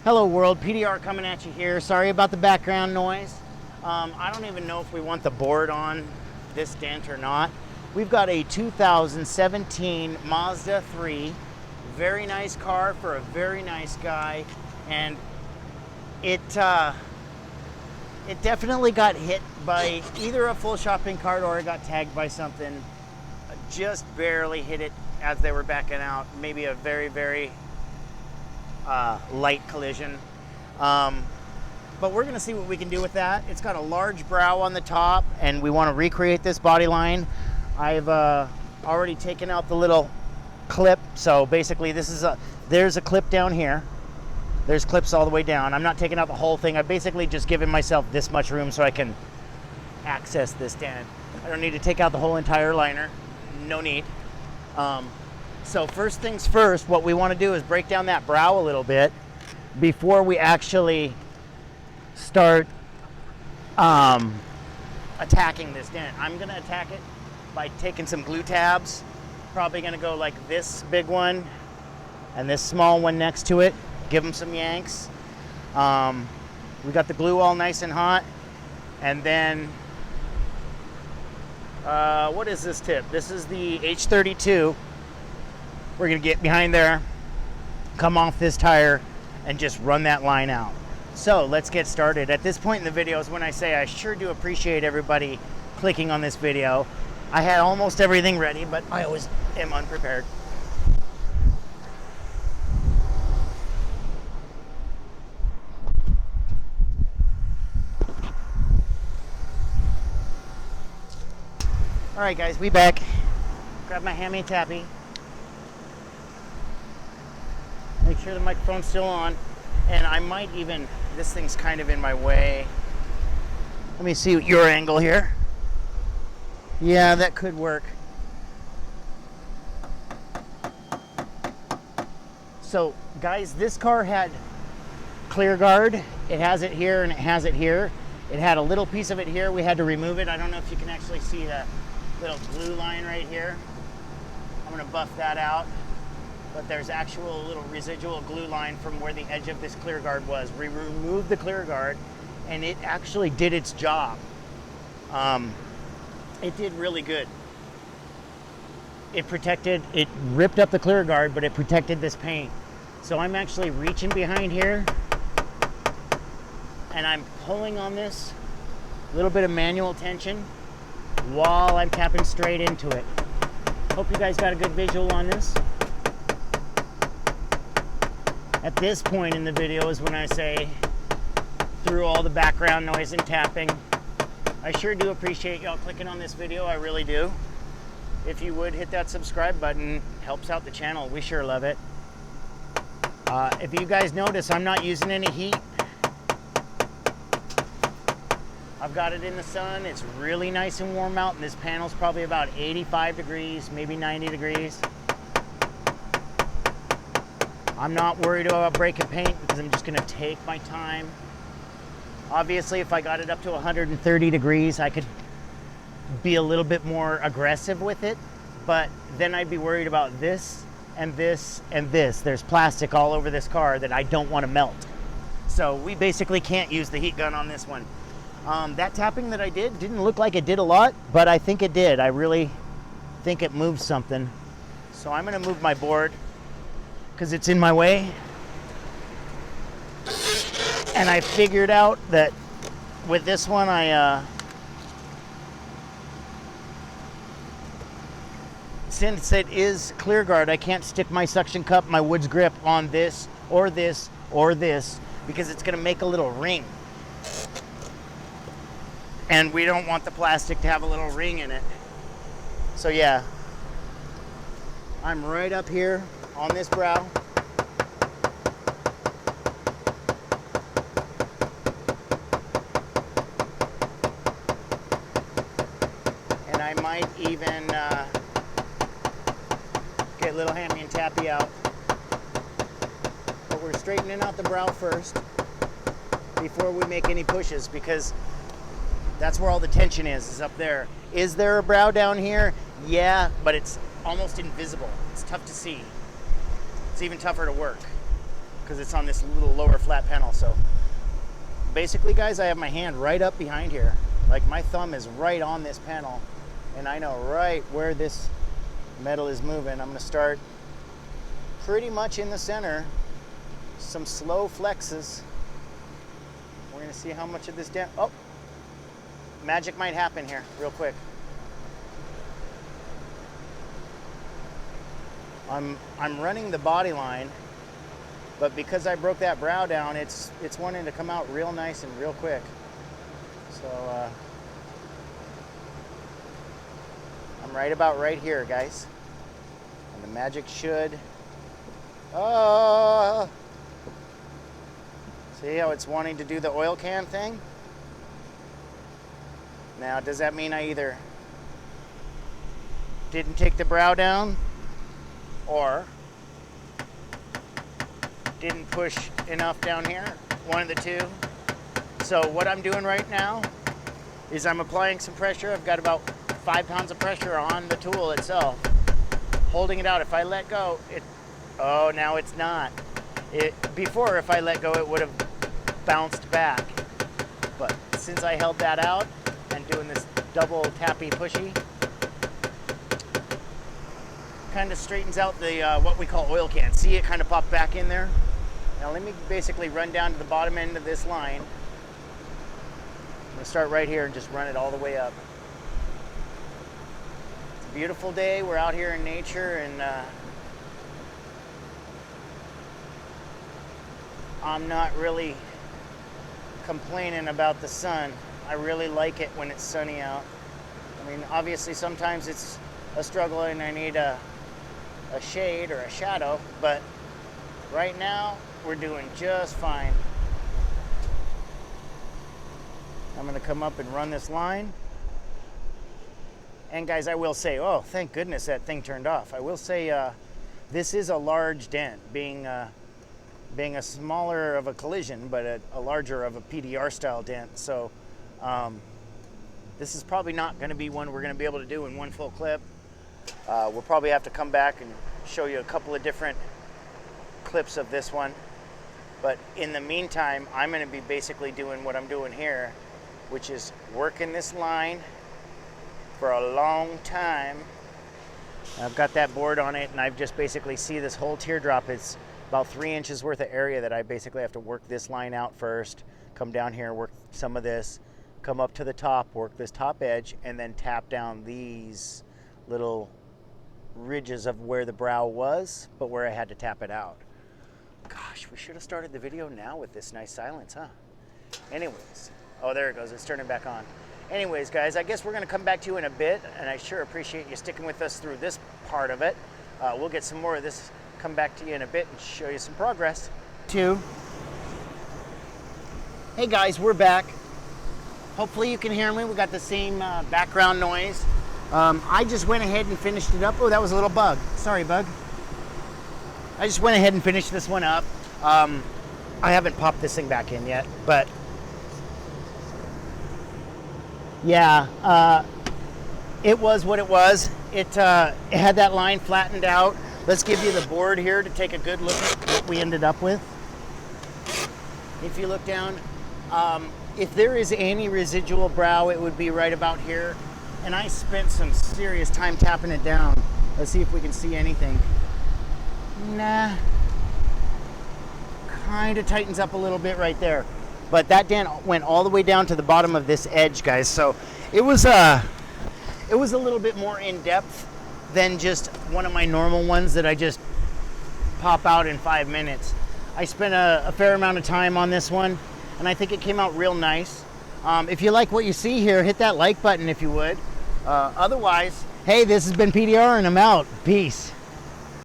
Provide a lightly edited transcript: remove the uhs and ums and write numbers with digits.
Hello world, PDR coming at you here. Sorry about the background noise. I don't even know if we want the board on this dent or not. We've got a 2017 Mazda 3. Very nice car for a very nice guy. And it definitely got hit by either a full shopping cart or it got tagged by something. Just barely hit it as they were backing out. Maybe a very light collision. But we're gonna see what we can do with that. It's got a large brow on the top and we wanna recreate this body line. I've already taken out the little clip. So basically there's a clip down here. There's clips all the way down. I'm not taking out the whole thing. I've basically just given myself this much room so I can access this dent. I don't need to take out the whole entire liner. No need. So first things first, what we want to do is break down that brow a little bit before we actually start attacking this dent. I'm going to attack it by taking some glue tabs. Probably going to go like this big one and this small one next to it. Give them some yanks. We got the glue all nice and hot. And then, what is this tip? This is the H32. We're gonna get behind there, come off this tire, and just run that line out. So let's get started. At this point in the video is when I say I sure do appreciate everybody clicking on this video. I had almost everything ready, but I always am unprepared. All right, guys, we back. Grab my hammy tappy. Make sure the microphone's still on. And I might even, this thing's kind of in my way. Let me see your angle here. Yeah, that could work. So, guys, this car had clear guard. It has it here and it has it here. It had a little piece of it here. We had to remove it. I don't know if you can actually see that little glue line right here. I'm gonna buff that out. But there's actual little residual glue line from where the edge of this clear guard was. We removed the clear guard and it actually did its job. It did really good. It ripped up the clear guard, but it protected this paint. So I'm actually reaching behind here and I'm pulling on this, a little bit of manual tension while I'm tapping straight into it. Hope you guys got a good visual on this. At this point in the video is when I say, through all the background noise and tapping, I sure do appreciate y'all clicking on this video, I really do. If you would, hit that subscribe button, helps out the channel, we sure love it. If you guys notice, I'm not using any heat. I've got it in the sun, it's really nice and warm out, and this panel's probably about 85 degrees, maybe 90 degrees. I'm not worried about breaking paint because I'm just gonna take my time. Obviously, if I got it up to 130 degrees, I could be a little bit more aggressive with it, but then I'd be worried about this and this and this. There's plastic all over this car that I don't want to melt. So we basically can't use the heat gun on this one. That tapping that I did didn't look like it did a lot, but I think it did. I really think it moved something. So I'm gonna move my board because it's in my way. And I figured out that with this one, since it is clear guard, I can't stick my suction cup, my Woods grip on this or this or this because it's gonna make a little ring. And we don't want the plastic to have a little ring in it. So yeah, I'm right up here on this brow. And I might even get a little hammy and tappy out. But we're straightening out the brow first before we make any pushes because that's where all the tension is up there. Is there a brow down here? Yeah, but it's almost invisible. It's tough to see. It's even tougher to work because it's on this little lower flat panel. So basically, guys, I have my hand right up behind here. Like, my thumb is right on this panel, and I know right where this metal is moving. I'm going to start pretty much in the center. Some slow flexes. We're going to see how much of this dent. Oh, magic might happen here real quick. I'm running the body line, but because I broke that brow down, it's wanting to come out real nice and real quick. So I'm right about right here, guys. And the magic should. See how it's wanting to do the oil can thing? Now, does that mean I either didn't take the brow down or didn't push enough down here? One of the two. So what I'm doing right now is I'm applying some pressure. I've got about 5 pounds of pressure on the tool itself, holding it out. If I let go, oh, now it's not. Before, if I let go, it would have bounced back. But since I held that out and doing this double tappy pushy, kind of straightens out the what we call oil can. See it kind of pop back in there? Now let me basically run down to the bottom end of this line. I'm going to start right here and just run it all the way up. It's a beautiful day. We're out here in nature, and I'm not really complaining about the sun. I really like it when it's sunny out. I mean, obviously sometimes it's a struggle and I need a shade or a shadow, but right now we're doing just fine. I'm going to come up and run this line. And guys, I will say, oh, thank goodness that thing turned off. I will say this is a large dent, being a smaller of a collision, but a larger of a PDR style dent. So this is probably not going to be one we're going to be able to do in one full clip. We'll probably have to come back and show you a couple of different clips of this one. But in the meantime, I'm going to be basically doing what I'm doing here, which is working this line for a long time. I've got that board on it, and I've just basically see this whole teardrop. It's about 3 inches worth of area that I basically have to work this line out first, come down here, work some of this, come up to the top, work this top edge, and then tap down these little ridges of where the brow was, but where I had to tap it out. Gosh, we should have started the video now with this nice silence, huh? Anyways, oh, there it goes. It's turning back on. Anyways, guys, I guess we're going to come back to you in a bit, and I sure appreciate you sticking with us through this part of it. We'll get some more of this, come back to you in a bit and show you some progress. Hey guys, we're back. Hopefully you can hear me. We got the same background noise. I just went ahead and finished it up. Oh, that was a little bug. Sorry, bug. I just went ahead and finished this one up. I haven't popped this thing back in yet, but yeah, it was what it was. It had that line flattened out. Let's give you the board here to take a good look at what we ended up with. If you look down, if there is any residual brow, it would be right about here. And I spent some serious time tapping it down. Let's see if we can see anything. Nah. Kind of tightens up a little bit right there. But that dent went all the way down to the bottom of this edge, guys. So it was a little bit more in depth than just one of my normal ones that I just pop out in 5 minutes. I spent a fair amount of time on this one, and I think it came out real nice. If you like what you see here, hit that like button if you would. Otherwise, hey, this has been PDR, and I'm out. Peace.